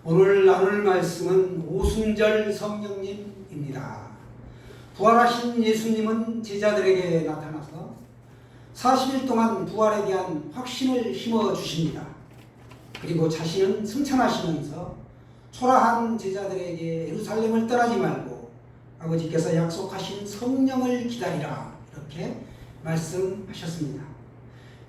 오늘 나눌 말씀은 오순절 성령님입니다. 부활하신 예수님은 제자들에게 나타나서 40일 동안 부활에 대한 확신을 심어주십니다. 그리고 자신은 승천하시면서 초라한 제자들에게 예루살렘을 떠나지 말고 아버지께서 약속하신 성령을 기다리라, 이렇게 말씀하셨습니다.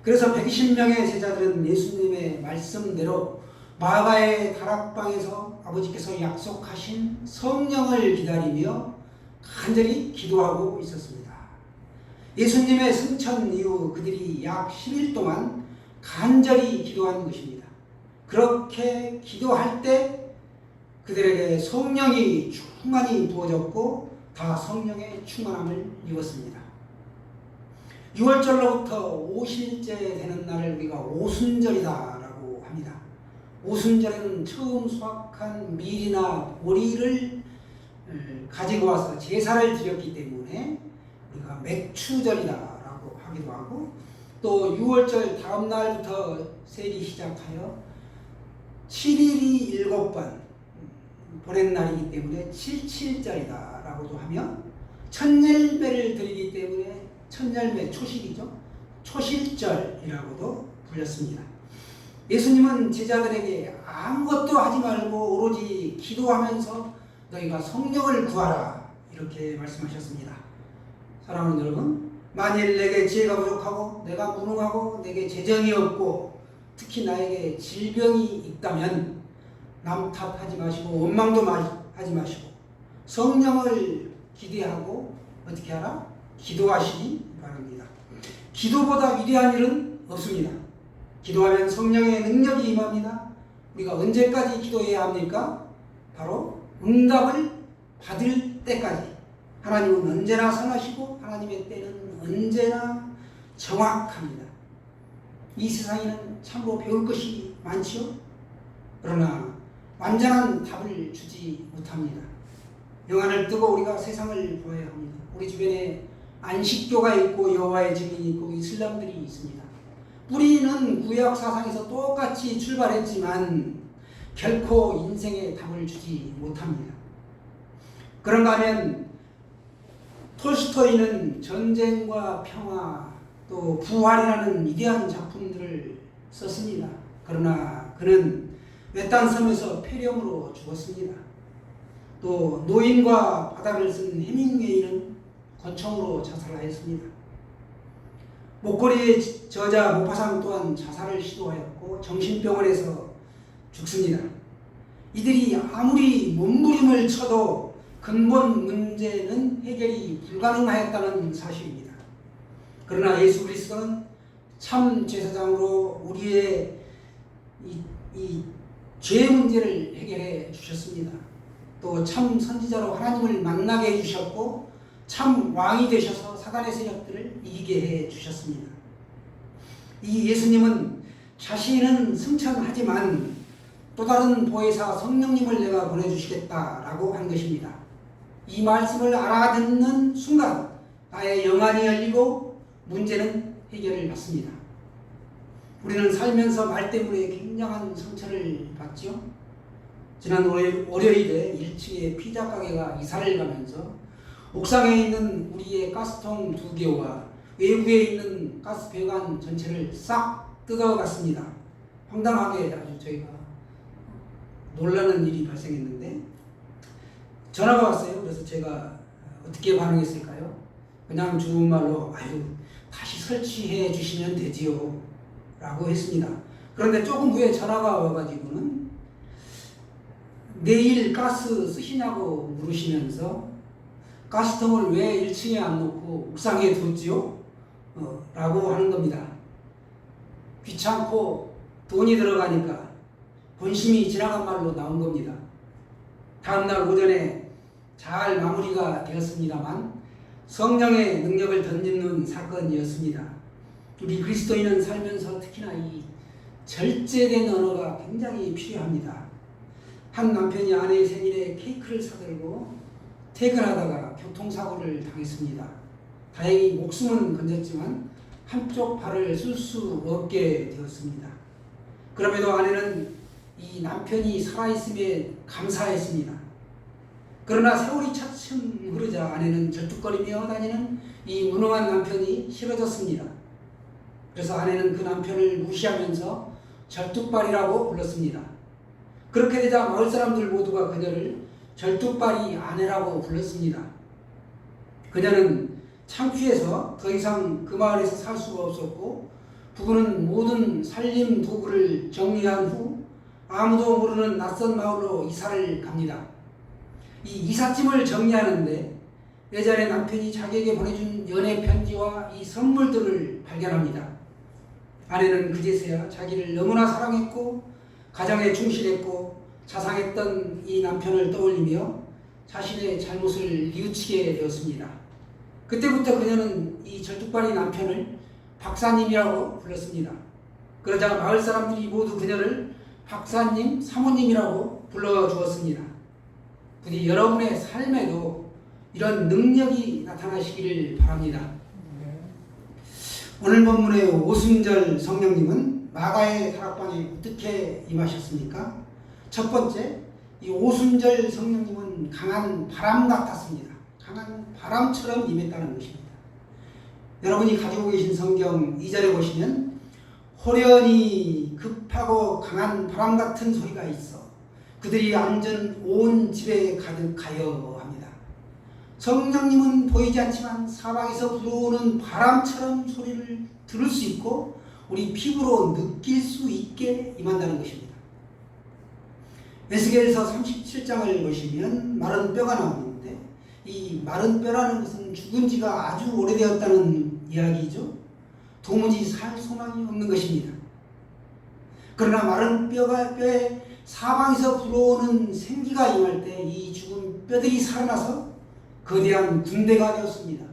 그래서 120명의 제자들은 예수님의 말씀대로 마가의 다락방에서 아버지께서 약속하신 성령을 기다리며 간절히 기도하고 있었습니다. 예수님의 승천 이후 그들이 약 10일 동안 간절히 기도한 것입니다. 그렇게 기도할 때 그들에게 성령이 충만히 부어졌고 다 성령의 충만함을 입었습니다. 6월절로부터 50일째 되는 날을 우리가 오순절이다라고 합니다. 오순절에는 처음 수확한 밀이나 보리를 가지고 와서 제사를 드렸기 때문에 우리가 맥추절이다라고 하기도 하고, 또 6월절 다음 날부터 세일이 시작하여 7일이 7번 보낸 날이기 때문에 77절이다라고도 하며, 천열매를 드리기 때문에 천열매 초실이죠. 초실절이라고도 불렸습니다. 예수님은 제자들에게 아무것도 하지 말고 오로지 기도하면서 너희가 성령을 구하라, 이렇게 말씀하셨습니다. 사랑하는 여러분, 만일 내게 지혜가 부족하고 내가 무능하고 내게 재정이 없고 특히 나에게 질병이 있다면 남 탓하지 마시고 원망도 하지 마시고 성령을 기대하고 어떻게 하라? 기도하시기 바랍니다. 기도보다 위대한 일은 없습니다. 기도하면 성령의 능력이 임합니다. 우리가 언제까지 기도해야 합니까? 바로 응답을 받을 때까지. 하나님은 언제나 선하시고 하나님의 때는 언제나 정확합니다. 이 세상에는 참으로 배울 것이 많지요. 그러나 완전한 답을 주지 못합니다. 영안을 뜨고 우리가 세상을 보아야 합니다. 우리 주변에 안식교가 있고 여호와의 증인이 있고 이슬람들이 있습니다. 뿌리는 구약 사상에서 똑같이 출발했지만 결코 인생의 답을 주지 못합니다. 그런가 하면 톨스토이는 전쟁과 평화 또 부활이라는 위대한 작품들을 썼습니다. 그러나 그는 외딴 섬에서 폐렴으로 죽었습니다. 또 노인과 바다를 쓴 해밍웨이는 권총으로 자살하였습니다. 목걸이의 저자 모파상 또한 자살을 시도하였고 정신병원에서 죽습니다. 이들이 아무리 몸부림을 쳐도 근본 문제는 해결이 불가능하였다는 사실입니다. 그러나 예수 그리스도는 참 제사장으로 우리의 이 죄 문제를 해결해 주셨습니다. 또 참 선지자로 하나님을 만나게 해주셨고 참 왕이 되셔서 사단의 세력들을 이기게 해 주셨습니다. 이 예수님은 자신은 승천하지만 또 다른 보혜사 성령님을 내가 보내주시겠다라고 한 것입니다. 이 말씀을 알아듣는 순간 나의 영안이 열리고 문제는 해결을 받습니다. 우리는 살면서 말 때문에 굉장한 상처를 받죠. 지난 월요일에 1층에 피자 가게가 이사를 가면서 옥상에 있는 우리의 가스통 2개와 외부에 있는 가스 배관 전체를 싹 뜯어갔습니다. 황당하게 아주 저희가 놀라는 일이 발생했는데 전화가 왔어요. 그래서 제가 어떻게 반응했을까요? 그냥 좋은 말로 아유 다시 설치해 주시면 되지요 라고 했습니다. 그런데 조금 후에 전화가 와가지고는 내일 가스 쓰시냐고 물으시면서 가스통을 왜 1층에 안 놓고 옥상에 뒀지요? 라고 하는 겁니다. 귀찮고 돈이 들어가니까 본심이 지나간 말로 나온 겁니다. 다음날 오전에 잘 마무리가 되었습니다만 성령의 능력을 던지는 사건이었습니다. 우리 그리스도인은 살면서 특히나 이 절제된 언어가 굉장히 필요합니다. 한 남편이 아내의 생일에 케이크를 사들고 퇴근하다가 교통사고를 당했습니다. 다행히 목숨은 건졌지만 한쪽 발을 쓸 수 없게 되었습니다. 그럼에도 아내는 이 남편이 살아있음에 감사했습니다. 그러나 세월이 차츰 흐르자 아내는 절뚝거리며 다니는 이 무능한 남편이 싫어졌습니다. 그래서 아내는 그 남편을 무시하면서 절뚝발이라고 불렀습니다. 그렇게 되자 마을 사람들 모두가 그녀를 절뚝발이 아내라고 불렀습니다. 그녀는 창피해서 더 이상 그 마을에서 살 수가 없었고 부부는 모든 살림 도구를 정리한 후 아무도 모르는 낯선 마을로 이사를 갑니다. 이 이삿짐을 정리하는데 예전에 남편이 자기에게 보내준 연애 편지와 이 선물들을 발견합니다. 아내는 그제서야 자기를 너무나 사랑했고 가정에 충실했고 자상했던 이 남편을 떠올리며 자신의 잘못을 뉘우치게 되었습니다. 그때부터 그녀는 이 절뚝발이 남편을 박사님이라고 불렀습니다. 그러자 마을 사람들이 모두 그녀를 박사님, 사모님이라고 불러주었습니다. 부디 여러분의 삶에도 이런 능력이 나타나시기를 바랍니다. 오늘 본문의 오순절 성령님은 마가의 다락방에 어떻게 임하셨습니까? 첫 번째, 이 오순절 성령님은 강한 바람 같았습니다. 강한 바람처럼 임했다는 것입니다. 여러분이 가지고 계신 성경 2절에 보시면 호련히 급하고 강한 바람 같은 소리가 있어 그들이 앉은 온 집에 가득하여 합니다. 성령님은 보이지 않지만 사방에서 불어오는 바람처럼 소리를 들을 수 있고 우리 피부로 느낄 수 있게 임한다는 것입니다. 에스겔서 37장을 보시면 마른 뼈가 나오는데 이 마른 뼈라는 것은 죽은 지가 아주 오래되었다는 이야기죠. 도무지 살 소망이 없는 것입니다. 그러나 마른 뼈에 사방에서 불어오는 생기가 임할 때 이 죽은 뼈들이 살아나서 거대한 군대가 되었습니다.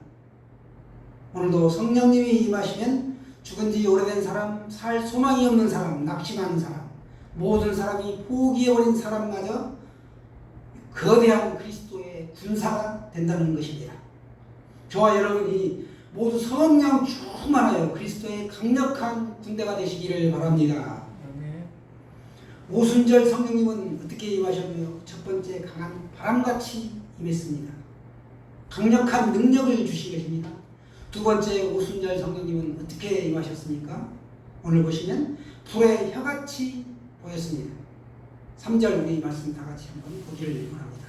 오늘도 성령님이 임하시면 죽은 지 오래된 사람, 살 소망이 없는 사람, 낙심하는 사람, 모든 사람이 포기해버린 사람마저 거대한 그리스도의 군사가 된다는 것입니다. 저와 여러분이 모두 성령 충만하여 그리스도의 강력한 군대가 되시기를 바랍니다. 오순절 성령님은 어떻게 임하셨나요? 첫 번째, 강한 바람같이 임했습니다. 강력한 능력을 주신 것입니다. 두 번째, 오순절 성령님은 어떻게 임하셨습니까? 오늘 보시면 불의 혀같이 보였습니다. 3절 우리 말씀 다 같이 한번 보기를 원합니다.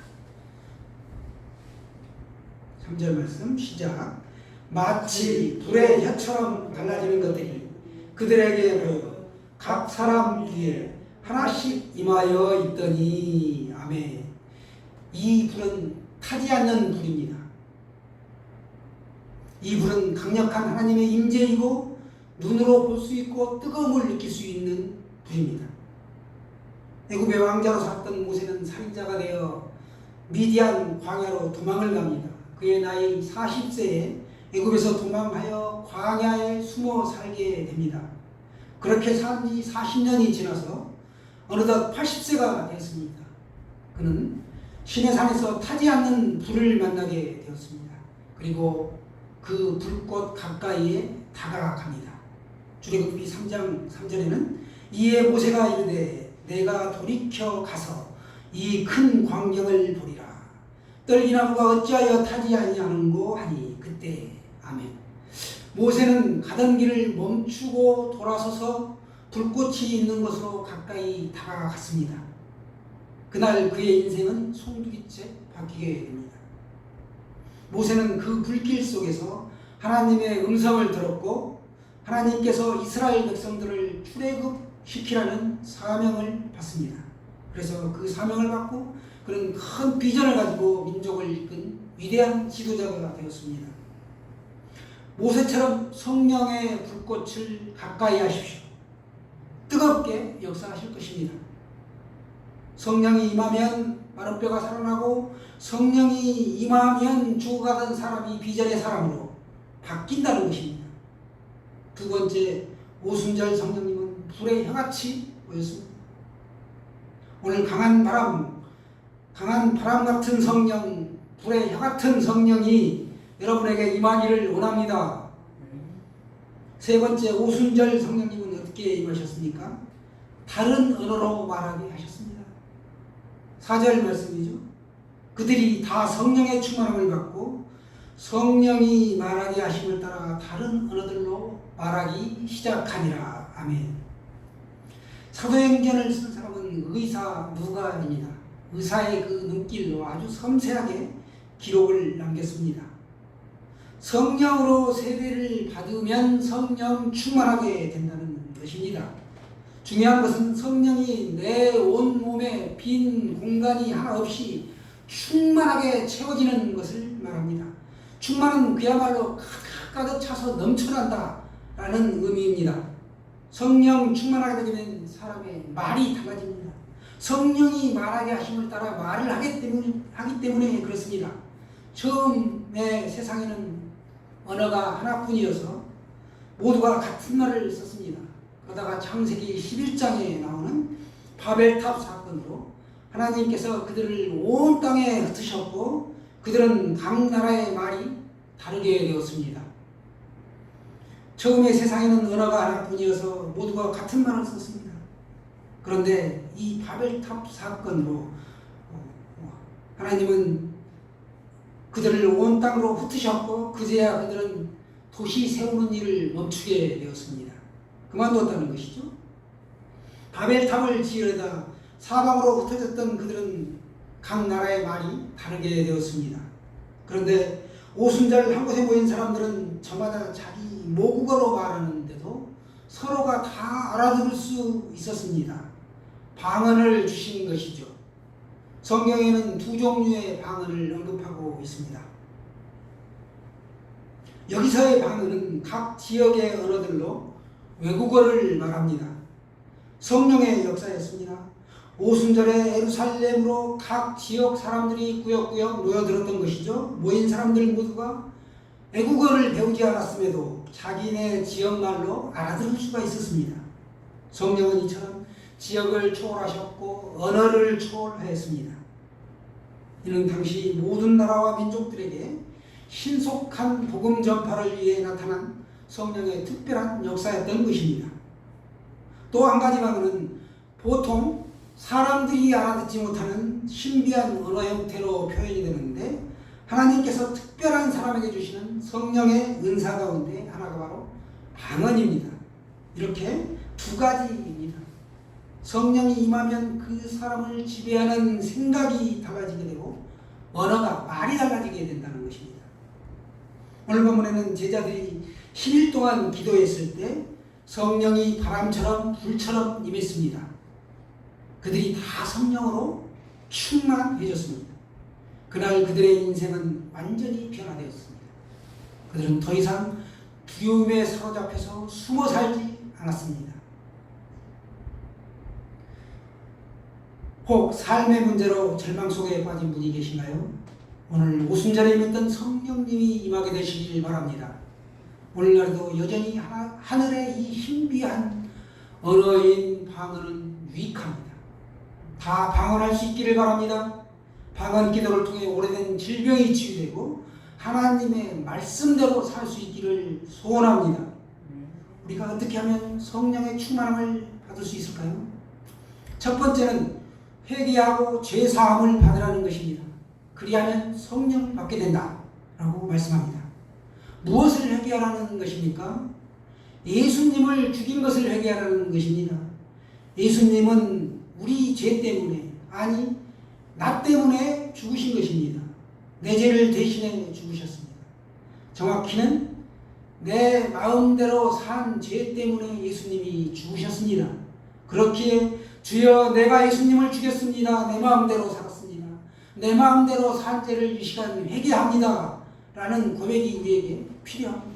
3절 말씀 시작. 마치 불의 혀처럼 갈라지는 것들이 그들에게 보여 각 사람 위에 하나씩 임하여 있더니 아멘. 이 불은 타지 않는 불입니다. 이 불은 강력한 하나님의 임재이고 눈으로 볼 수 있고 뜨거움을 느낄 수 있는 불입니다. 애굽의 왕자로 살았던 모세는 살인자가 되어 미디안 광야로 도망을 갑니다. 그의 나이 40세에 애굽에서 도망하여 광야에 숨어 살게 됩니다. 그렇게 산 지 40년이 지나서 어느덧 80세가 되었습니다. 그는 신의 산에서 타지 않는 불을 만나게 되었습니다. 그리고 그 불꽃 가까이에 다가갑니다. 출애굽기 3장 3절에는 이에 모세가 이르되 내가 돌이켜 가서 이 큰 광경을 보리라. 떨기나무가 어찌하여 타지 아니하는고 하니 그때 아멘. 모세는 가던 길을 멈추고 돌아서서 불꽃이 있는 곳으로 가까이 다가갔습니다. 그날 그의 인생은 송두리째 바뀌게 됩니다. 모세는 그 불길 속에서 하나님의 음성을 들었고 하나님께서 이스라엘 백성들을 출애굽시키라는 사명을 받습니다. 그래서 그 사명을 받고 그런 큰 비전을 가지고 민족을 이끈 위대한 지도자가 되었습니다. 모세처럼 성령의 불꽃을 가까이 하십시오. 뜨겁게 역사하실 것입니다. 성령이 임하면 마른 뼈가 살아나고 성령이 임하면 죽어가던 사람이 비전의 사람으로 바뀐다는 것입니다. 두 번째, 오순절 성령님은 불의 혀같이 보였습니다. 오늘 강한 바람 같은 성령, 불의 혀 같은 성령이 여러분에게 임하기를 원합니다. 세 번째, 오순절 성령님은 어떻게 임하셨습니까? 다른 언어로 말하게 하셨습니다. 4절 말씀이죠. 그들이 다 성령의 충만함을 받고 성령이 말하게 하심을 따라 다른 언어들로 말하기 시작하니라. 아멘. 사도행전을 쓴 사람은 의사 누가입니다. 의사의 그 눈길로 아주 섬세하게 기록을 남겼습니다. 성령으로 세례를 받으면 성령 충만하게 된다는 것입니다. 중요한 것은 성령이 내 온몸에 빈 공간이 하나 없이 충만하게 채워지는 것을 말합니다. 충만은 그야말로 가득 차서 넘쳐난다 라는 의미입니다. 성령 충만하게 되면 사람의 말이 달라집니다. 성령이 말하게 하심을 따라 말을 하기 때문에 그렇습니다. 처음에 세상에는 언어가 하나뿐이어서 모두가 같은 말을 썼습니다. 그러다가 창세기 11장에 나오는 바벨탑 사건으로 하나님께서 그들을 온 땅에 흩으셨고 그들은 각 나라의 말이 다르게 되었습니다. 처음에 세상에는 언어가 하나뿐이어서 모두가 같은 말을 썼습니다. 그런데 이 바벨탑 사건으로 하나님은 그들을 온 땅으로 흩으셨고 그제야 그들은 도시 세우는 일을 멈추게 되었습니다. 그만뒀다는 것이죠. 바벨탑을 지으려다 사방으로 흩어졌던 그들은 각 나라의 말이 다르게 되었습니다. 그런데 오순절 한 곳에 모인 사람들은 저마다 자기 모국어로 말하는데도 서로가 다 알아들을 수 있었습니다. 방언을 주신 것이죠. 성경에는 두 종류의 방언을 언급하고 있습니다. 여기서의 방언은 각 지역의 언어들로 외국어를 말합니다. 성령의 역사였습니다. 오순절에 예루살렘으로 각 지역 사람들이 꾸역꾸역 모여들었던 것이죠. 모인 사람들 모두가 외국어를 배우지 않았음에도 자기네 지역말로 알아들을 수가 있었습니다. 성령은 이처럼 지역을 초월하셨고 언어를 초월했습니다. 이는 당시 모든 나라와 민족들에게 신속한 복음 전파를 위해 나타난 성령의 특별한 역사였던 것입니다. 또 한 가지 방언은 보통 사람들이 알아듣지 못하는 신비한 언어 형태로 표현이 되는데 하나님께서 특별한 사람에게 주시는 성령의 은사 가운데 하나가 바로 방언입니다. 이렇게 두 가지입니다. 성령이 임하면 그 사람을 지배하는 생각이 달라지게 되고 언어가 말이 달라지게 된다는 것입니다. 오늘 본문에는 제자들이 10일 동안 기도했을 때 성령이 바람처럼 불처럼 임했습니다. 그들이 다 성령으로 충만해졌습니다. 그날 그들의 인생은 완전히 변화되었습니다. 그들은 더 이상 두려움에 사로잡혀서 숨어 살지 않았습니다. 혹 삶의 문제로 절망 속에 빠진 분이 계신가요? 오늘 오순절에 임했던 성령님이 임하게 되시길 바랍니다. 오늘날도 여전히 하늘의 이 신비한 언어인 방언은 유익합니다. 다 방언할 수 있기를 바랍니다. 방언 기도를 통해 오래된 질병이 치유되고 하나님의 말씀대로 살 수 있기를 소원합니다. 우리가 어떻게 하면 성령의 충만함을 받을 수 있을까요? 첫 번째는 회개하고 죄사함을 받으라는 것입니다. 그리하면 성령을 받게 된다라고 말씀합니다. 무엇을 회개하라는 것입니까? 예수님을 죽인 것을 회개하라는 것입니다. 예수님은 우리 죄 때문에, 아니 나 때문에 죽으신 것입니다. 내 죄를 대신해 죽으셨습니다. 정확히는 내 마음대로 산 죄 때문에 예수님이 죽으셨습니다. 그렇기에 주여 내가 예수님을 죽였습니다. 내 마음대로 살았습니다. 내 마음대로 산 죄를 이 시간 회개합니다. 라는 고백이 우리에게 필요합니다.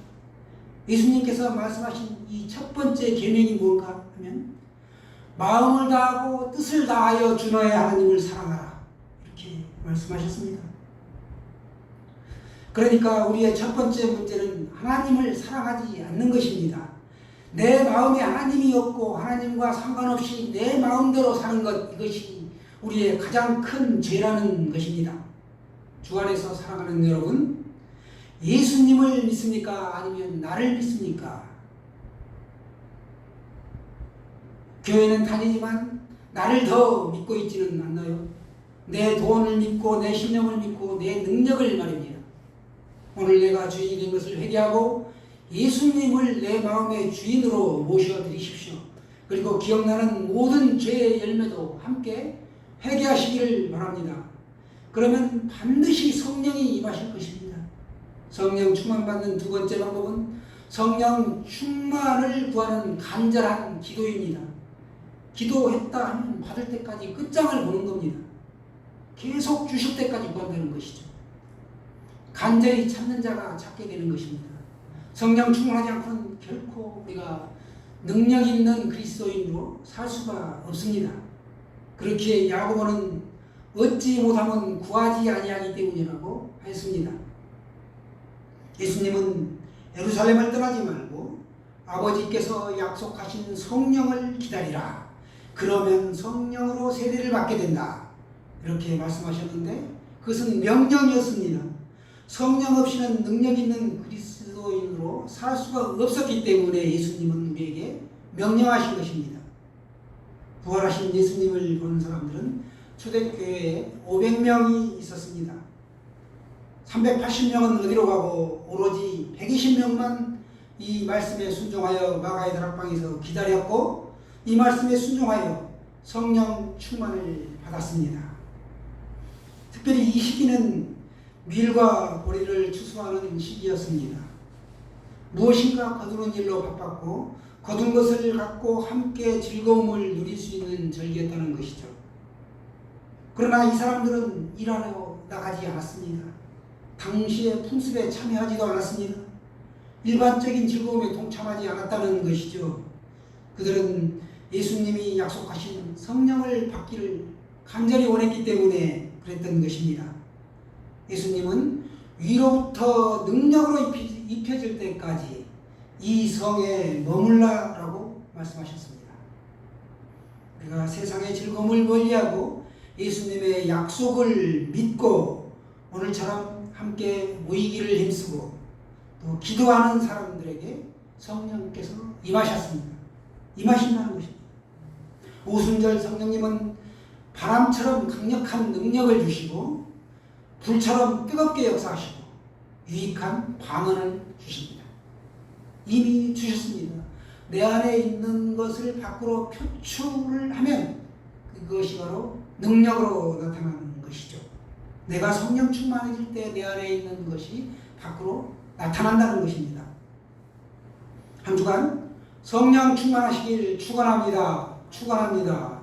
예수님께서 말씀하신 이 첫 번째 계명이 뭘까 하면 마음을 다하고 뜻을 다하여 주 너의 하나님을 사랑하라. 이렇게 말씀하셨습니다. 그러니까 우리의 첫 번째 문제는 하나님을 사랑하지 않는 것입니다. 내 마음에 하나님이 없고 하나님과 상관없이 내 마음대로 사는 것, 이것이 우리의 가장 큰 죄라는 것입니다. 주 안에서 사랑하는 여러분, 예수님을 믿습니까? 아니면 나를 믿습니까? 교회는 다니지만 나를 더 믿고 있지는 않나요? 내 돈을 믿고 내 신념을 믿고 내 능력을 말입니다. 오늘 내가 주인이 된 것을 회개하고 예수님을 내 마음의 주인으로 모셔드리십시오. 그리고 기억나는 모든 죄의 열매도 함께 회개하시기를 바랍니다. 그러면 반드시 성령이 임하실 것입니다. 성령 충만받는 두 번째 방법은 성령 충만을 구하는 간절한 기도입니다. 기도했다 하면 받을 때까지 끝장을 보는 겁니다. 계속 주실 때까지 구한다는 것이죠. 간절히 찾는 자가 찾게 되는 것입니다. 성령 충만하지 않고는 결코 우리가 능력 있는 그리스도인으로 살 수가 없습니다. 그렇기에 야고보는 얻지 못하면 구하지 아니하기 때문이라고 했습니다. 예수님은 예루살렘을 떠나지 말고 아버지께서 약속하신 성령을 기다리라. 그러면 성령으로 세례를 받게 된다. 이렇게 말씀하셨는데 그것은 명령이었습니다. 성령 없이는 능력 있는 그리스도인으로 살 수가 없었기 때문에 예수님은 우리에게 명령하신 것입니다. 부활하신 예수님을 보는 사람들은 초대교회에 500명이 있었습니다. 380명은 어디로 가고 오로지 120명만 이 말씀에 순종하여 마가의 다락방에서 기다렸고 이 말씀에 순종하여 성령 충만을 받았습니다. 특별히 이 시기는 밀과 보리를 추수하는 시기였습니다. 무엇인가 거두는 일로 바빴고 거둔 것을 갖고 함께 즐거움을 누릴 수 있는 절기였다는 것이죠. 그러나 이 사람들은 일하러 나가지 않았습니다. 당시의 풍습에 참여하지도 않았습니다. 일반적인 즐거움에 동참하지 않았다는 것이죠. 그들은 예수님이 약속하신 성령을 받기를 간절히 원했기 때문에 그랬던 것입니다. 예수님은 위로부터 능력으로 입혀질 때까지 이 성에 머물라라고 말씀하셨습니다. 우리가 세상의 즐거움을 멀리하고 예수님의 약속을 믿고 오늘처럼 함께 모이기를 힘쓰고 또 기도하는 사람들에게 성령께서 임하셨습니다. 임하신다는 것입니다. 오순절 성령님은 바람처럼 강력한 능력을 주시고 불처럼 뜨겁게 역사하시고 유익한 방언을 주십니다. 이미 주셨습니다. 내 안에 있는 것을 밖으로 표출을 하면 그것이 바로 능력으로 나타나는 것이죠. 내가 성령 충만해질 때 내 안에 있는 것이 밖으로 나타난다는 것입니다. 한 주간 성령 충만하시길 축원합니다. 축원합니다.